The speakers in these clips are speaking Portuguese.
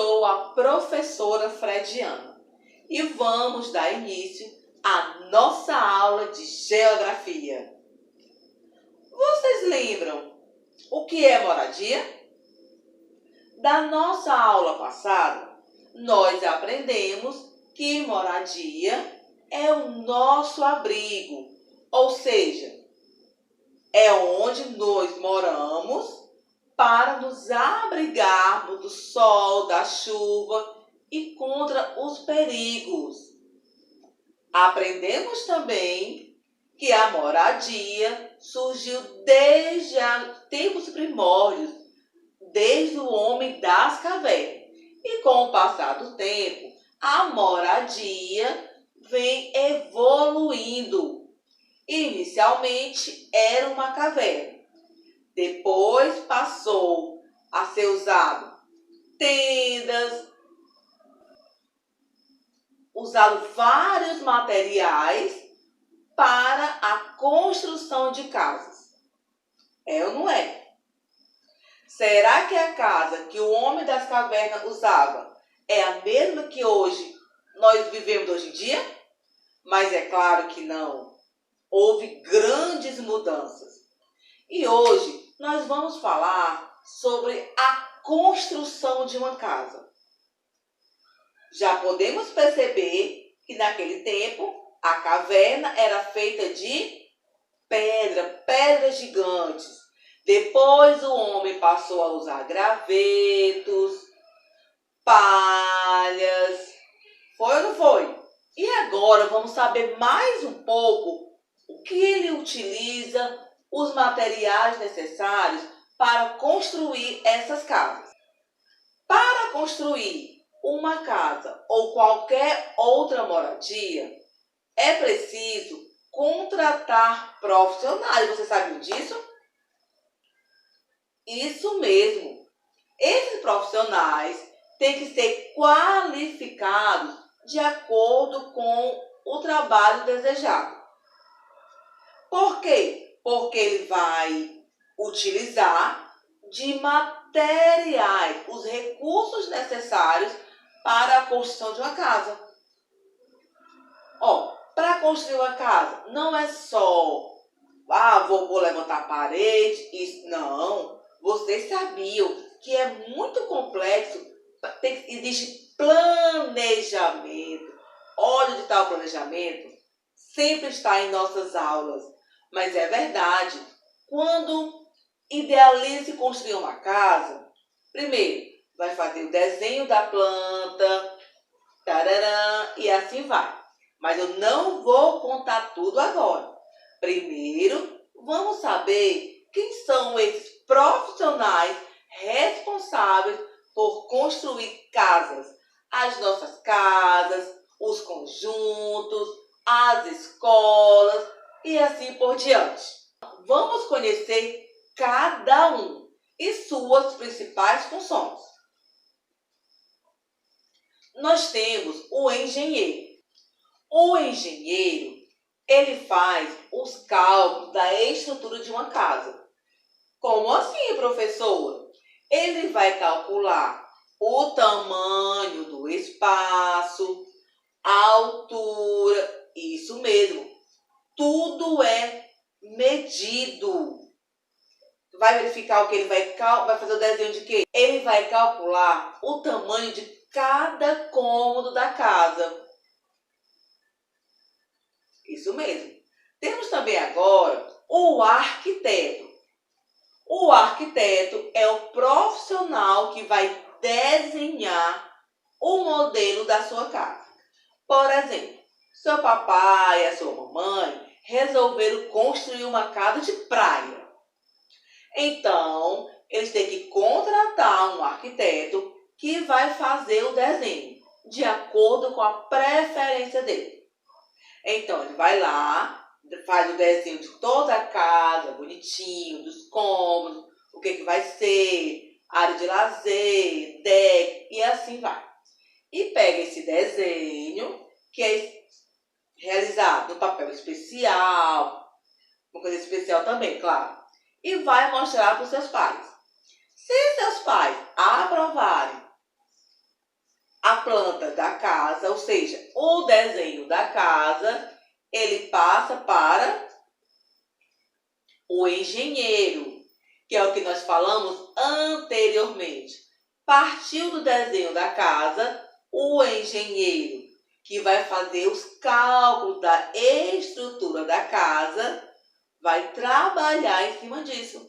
sou a professora Frediana e vamos dar início à nossa aula de Geografia. Vocês lembram o que é moradia? Da nossa aula passada, nós aprendemos que moradia é o nosso abrigo, ou seja, é onde nós moramos para nos abrigarmos do sol, da chuva e contra os perigos. Aprendemos também que a moradia surgiu desde tempos primórdios, desde o homem das cavernas. E com o passar do tempo, a moradia vem evoluindo. Inicialmente era uma caverna. Depois passou a ser usado tendas, usado vários materiais para a construção de casas. É ou não é? Será que a casa que o homem das cavernas usava é a mesma que hoje nós vivemos hoje em dia? Mas é claro que não. Houve grandes mudanças. E hoje nós vamos falar sobre a construção de uma casa. Já podemos perceber que naquele tempo a caverna era feita de pedras gigantes. Depois o homem passou a usar gravetos, palhas. Foi ou não foi? E agora vamos saber mais um pouco o que ele utiliza, os materiais necessários para construir essas casas. Para construir uma casa ou qualquer outra moradia, é preciso contratar profissionais. Você sabe disso? Isso mesmo. Esses profissionais têm que ser qualificados de acordo com o trabalho desejado. Por quê? Porque ele vai utilizar de materiais, os recursos necessários para a construção de uma casa. Para construir uma casa, não é só, vou levantar a parede, isso, não. Vocês sabiam que é muito complexo, existe planejamento. Onde está o planejamento? Sempre está em nossas aulas. Mas é verdade, quando idealiza construir uma casa, primeiro vai fazer o desenho da planta, tararã, e assim vai. Mas eu não vou contar tudo agora. Primeiro, vamos saber quem são esses profissionais responsáveis por construir casas. As nossas casas, os conjuntos, as escolas e assim por diante. Vamos conhecer cada um e suas principais funções. Nós temos o engenheiro. O engenheiro, ele faz os cálculos da estrutura de uma casa. Como assim, professora? Ele vai calcular o tamanho do espaço, a altura, isso mesmo. Tudo é medido. Vai verificar o que ele vai fazer o desenho de quê? Ele vai calcular o tamanho de cada cômodo da casa. Isso mesmo. Temos também agora o arquiteto. O arquiteto é o profissional que vai desenhar o modelo da sua casa. Por exemplo, seu papai e a sua mamãe resolveram construir uma casa de praia. Então, eles têm que contratar um arquiteto que vai fazer o desenho de acordo com a preferência dele. Então, ele vai lá, faz o desenho de toda a casa, bonitinho, dos cômodos, o que vai ser, área de lazer, deck, e assim vai. E pega esse desenho, que é realizado no papel especial, uma coisa especial também, claro, e vai mostrar para os seus pais. Se seus pais aprovarem planta da casa, ou seja, o desenho da casa, ele passa para o engenheiro, que é o que nós falamos anteriormente. Partiu do desenho da casa, o engenheiro, que vai fazer os cálculos da estrutura da casa, vai trabalhar em cima disso.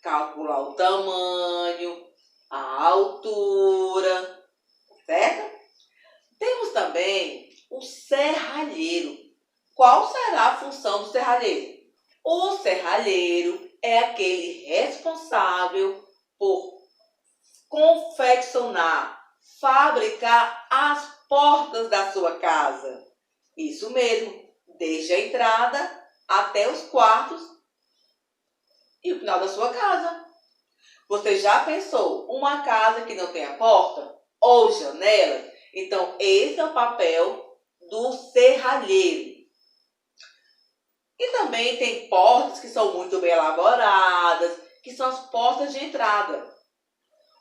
Calcular o tamanho, a altura, certo? Temos também o serralheiro. Qual será a função do serralheiro? O serralheiro é aquele responsável por confeccionar, fabricar as portas da sua casa. Isso mesmo, desde a entrada até os quartos e o final da sua casa. Você já pensou uma casa que não tenha porta ou janela? Então, esse é o papel do serralheiro. E também tem portas que são muito bem elaboradas, que são as portas de entrada.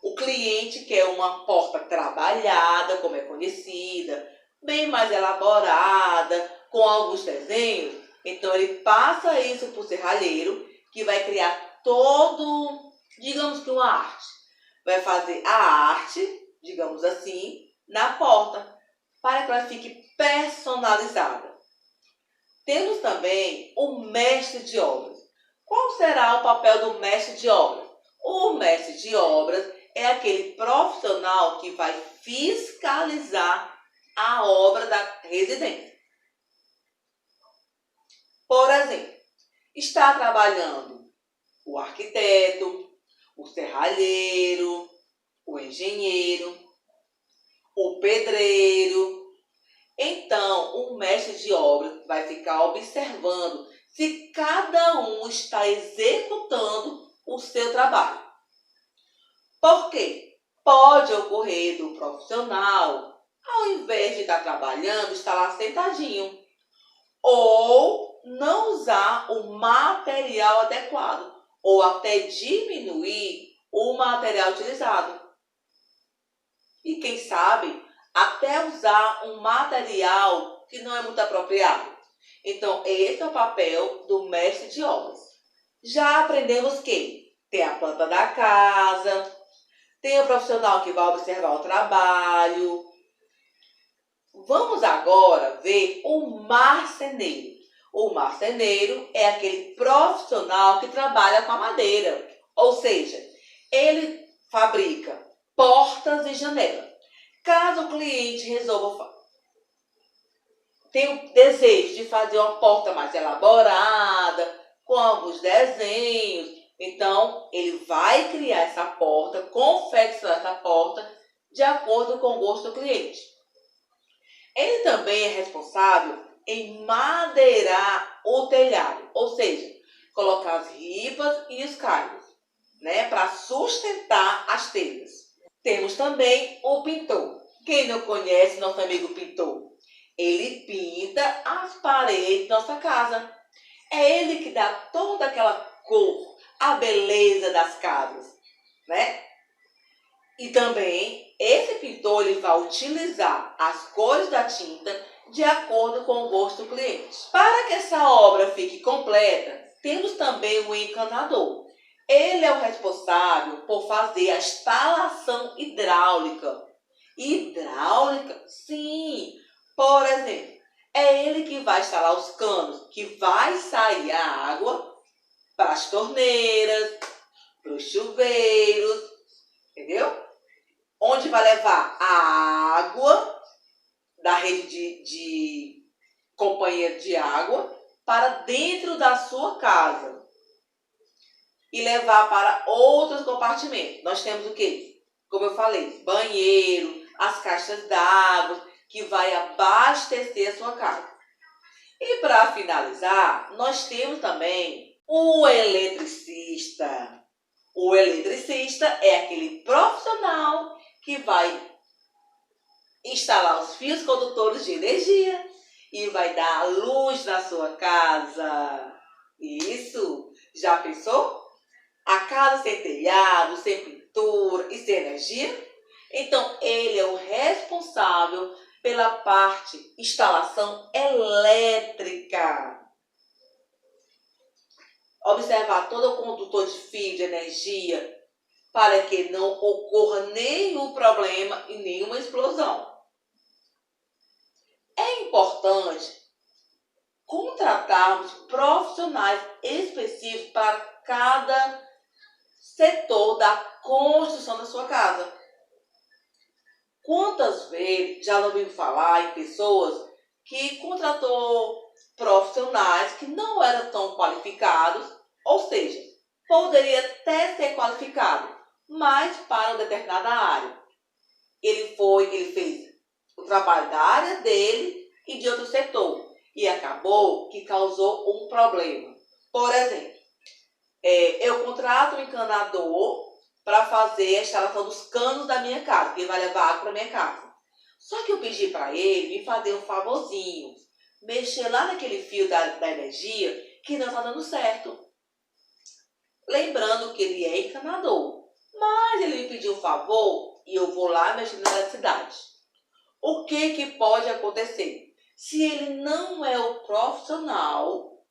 O cliente quer uma porta trabalhada, como é conhecida, bem mais elaborada, com alguns desenhos. Então, ele passa isso para o serralheiro, que vai criar todo, digamos que uma arte. Vai fazer a arte, digamos assim, na porta, para que ela fique personalizada. Temos também o mestre de obras. Qual será o papel do mestre de obras? O mestre de obras é aquele profissional que vai fiscalizar a obra da residência. Por exemplo, está trabalhando o arquiteto, o serralheiro, o engenheiro, o pedreiro. Então, o mestre de obra vai ficar observando se cada um está executando o seu trabalho. Por quê? Pode ocorrer do profissional, ao invés de estar trabalhando, estar lá sentadinho. Ou não usar o material adequado, ou até diminuir o material utilizado. E quem sabe, até usar um material que não é muito apropriado. Então, esse é o papel do mestre de obras. Já aprendemos que tem a planta da casa, tem o profissional que vai observar o trabalho. Vamos agora ver o marceneiro. O marceneiro é aquele profissional que trabalha com a madeira, ou seja, ele fabrica portas e janelas. Caso o cliente resolva tem o desejo de fazer uma porta mais elaborada, com alguns desenhos, então ele vai criar essa porta, confeccionar essa porta de acordo com o gosto do cliente. Ele também é responsável em madeirar o telhado, ou seja, colocar as ripas e os caibros, para sustentar as telhas. Temos também o pintor. Quem não conhece nosso amigo pintor? Ele pinta as paredes da nossa casa. É ele que dá toda aquela cor, a beleza das casas, E também, esse pintor ele vai utilizar as cores da tinta de acordo com o gosto do cliente. Para que essa obra fique completa, temos também o encanador. Ele é o responsável por fazer a instalação hidráulica. Hidráulica? Sim! Por exemplo, é ele que vai instalar os canos, que vai sair a água para as torneiras, para os chuveiros, entendeu? Onde vai levar a água da rede de companhia de água para dentro da sua casa e levar para outros compartimentos. Nós temos o quê? Como eu falei, banheiro, as caixas d'água, que vai abastecer a sua casa. E para finalizar, nós temos também o eletricista. O eletricista é aquele profissional que vai instalar os fios condutores de energia e vai dar a luz na sua casa. Isso! Já pensou? A casa sem telhado, sem pintura e sem energia? Então, ele é o responsável pela parte instalação elétrica. Observar todo o condutor de fio de energia para que não ocorra nenhum problema e nenhuma explosão. É importante contratarmos profissionais específicos para cada setor da construção da sua casa. Quantas vezes já não ouviu falar em pessoas que contratou profissionais que não eram tão qualificados, ou seja, poderia até ser qualificado, mas para uma determinada área. Ele fez o trabalho da área dele e de outro setor, e acabou que causou um problema. Por exemplo, eu contrato um encanador para fazer a instalação dos canos da minha casa, que vai levar água para minha casa. Só que eu pedi para ele me fazer um favorzinho, mexer lá naquele fio da energia que não está dando certo. Lembrando que ele é encanador, mas ele me pediu um favor e eu vou lá mexer na eletricidade. O que pode acontecer? Se ele não é o profissional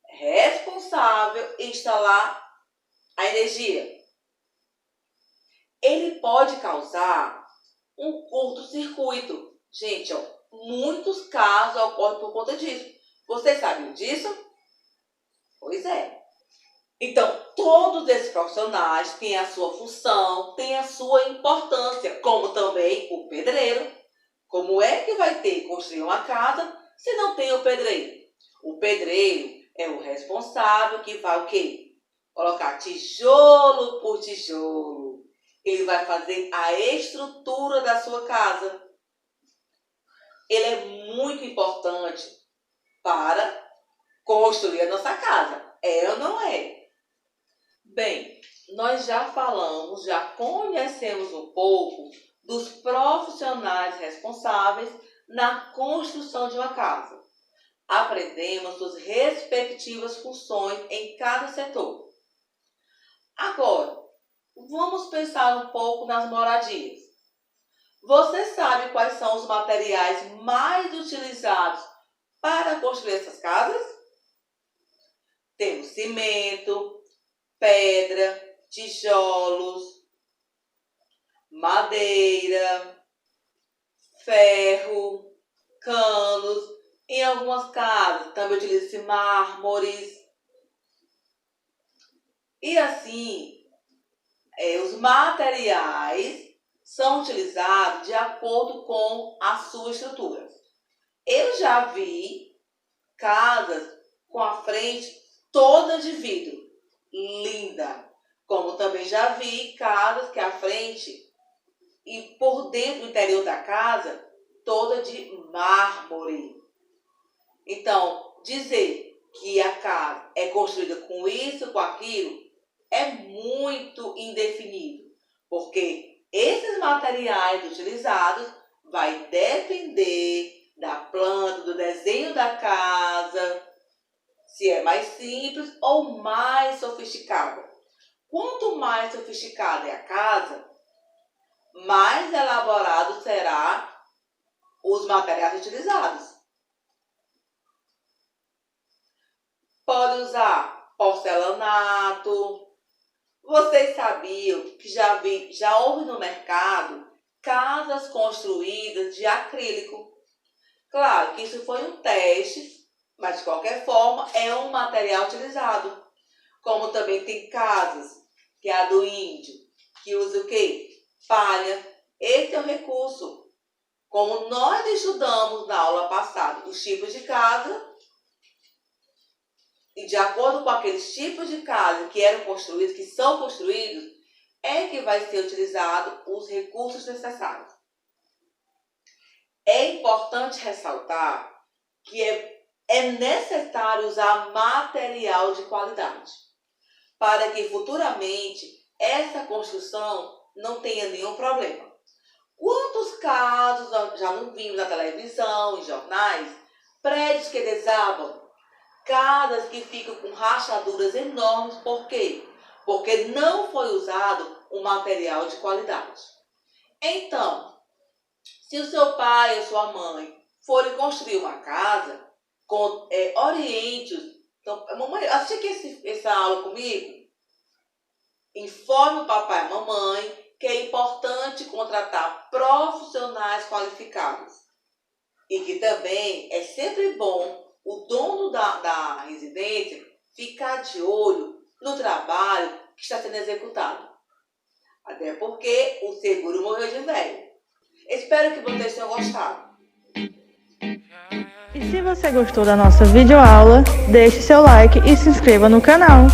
responsável em instalar a energia, ele pode causar um curto-circuito. Gente, muitos casos ocorrem por conta disso. Vocês sabiam disso? Pois é. Então, todos esses profissionais têm a sua função, têm a sua importância, como também o pedreiro. Como é que vai ter que construir uma casa se não tem o pedreiro? O pedreiro é o responsável que vai o quê? Colocar tijolo por tijolo. Ele vai fazer a estrutura da sua casa. Ele é muito importante para construir a nossa casa. É ou não é? Bem, nós já falamos, já conhecemos um pouco dos profissionais responsáveis na construção de uma casa. Aprendemos suas respectivas funções em cada setor. Agora, vamos pensar um pouco nas moradias. Você sabe quais são os materiais mais utilizados para construir essas casas? Temos cimento, pedra, tijolos, madeira, ferro, canos. Em algumas casas também utiliza-se mármores. E assim, os materiais são utilizados de acordo com a sua estrutura. Eu já vi casas com a frente toda de vidro, linda. Como também já vi casas que a frente e por dentro do interior da casa toda de mármore. Então, dizer que a casa é construída com isso, com aquilo, é muito indefinido, porque esses materiais utilizados vai depender da planta, do desenho da casa, se é mais simples ou mais sofisticada. Quanto mais sofisticada é a casa, mais elaborado será os materiais utilizados. Pode usar porcelanato. Vocês sabiam que já houve no mercado casas construídas de acrílico? Claro que isso foi um teste, mas de qualquer forma é um material utilizado. Como também tem casas, que é a do índio, que usa o quê? Palha. Esse é o recurso. Como nós estudamos na aula passada os tipos de casa, e de acordo com aqueles tipos de casa que eram construídos, que são construídos, é que vai ser utilizado os recursos necessários. É importante ressaltar que é necessário usar material de qualidade, para que futuramente essa construção não tenha nenhum problema. Quantos casos já não vimos na televisão, em jornais, prédios que desabam, casas que ficam com rachaduras enormes, por quê? Porque não foi usado um material de qualidade. Então, se o seu pai ou sua mãe forem construir uma casa, oriente-os. Então, mamãe, assiste aqui essa aula comigo. Informe o papai e a mamãe que é importante contratar profissionais qualificados. E que também é sempre bom o dono da residência ficar de olho no trabalho que está sendo executado. Até porque o seguro morreu de velho. Espero que vocês tenham gostado. E se você gostou da nossa videoaula, deixe seu like e se inscreva no canal.